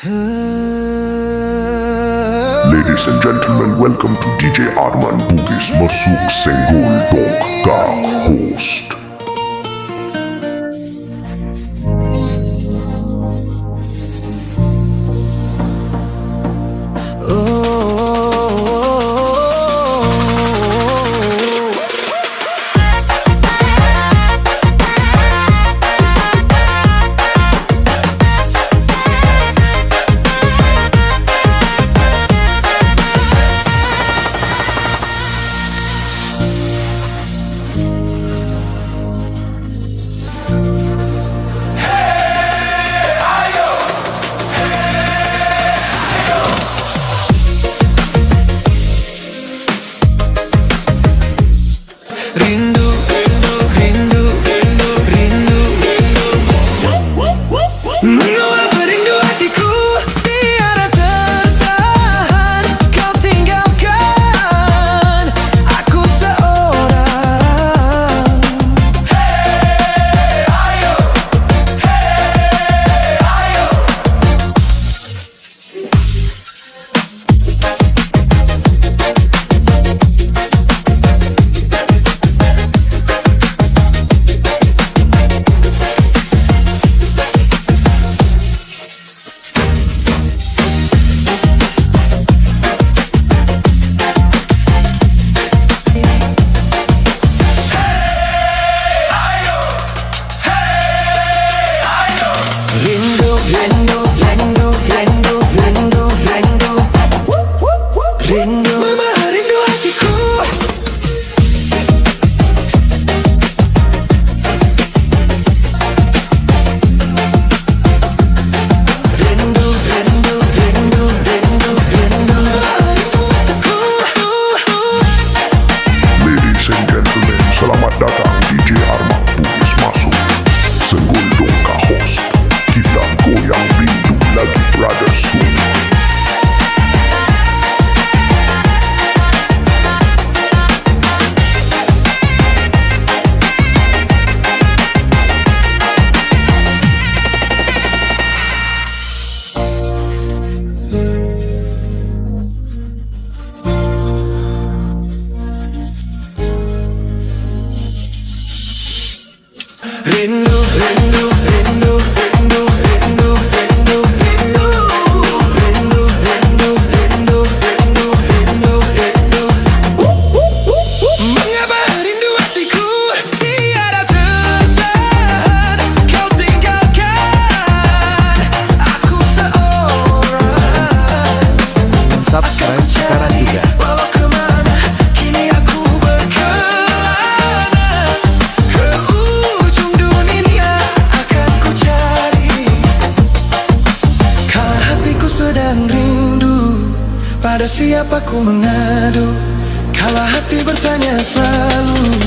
Ladies and gentlemen, welcome to DJ ARMANK BUGIS Masuk Senggol Dong Ka Host. Rindu, rindu, rindu, rindu, rindu, mengapa rindu hatiku tiada tertahan. Kau tinggalkan aku seorang. Hey, ayo, hey, ayo. Rindu, rindu, rindu, rindu, rindu, rindu, rindu, mama rindu hatiku. Rindu, rindu, rindu, rindu, rindu, hatiku. Ladies and gentlemen, selamat datang DJ ARMANK BUGIS Masuk Senggol Dong Ka Host. Kita goyang rindu lagi brothers tu. Rindu, rindu, rindu, rindu, rindu, rindu, rindu, rindu, rindu, rindu, rindu, rindu, rindu. Mengapa rindu hatiku tiada tertahan. Kau tinggalkan aku seorang. Subscribe sekarang juga. Walau kemana kini aku berkelana, ke ujung dunia akan ku cari. Kala hatiku sedang rindu, pada siapa ku mengadu? Kala hati bertanya selalu,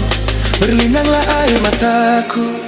berlinanglah air mataku.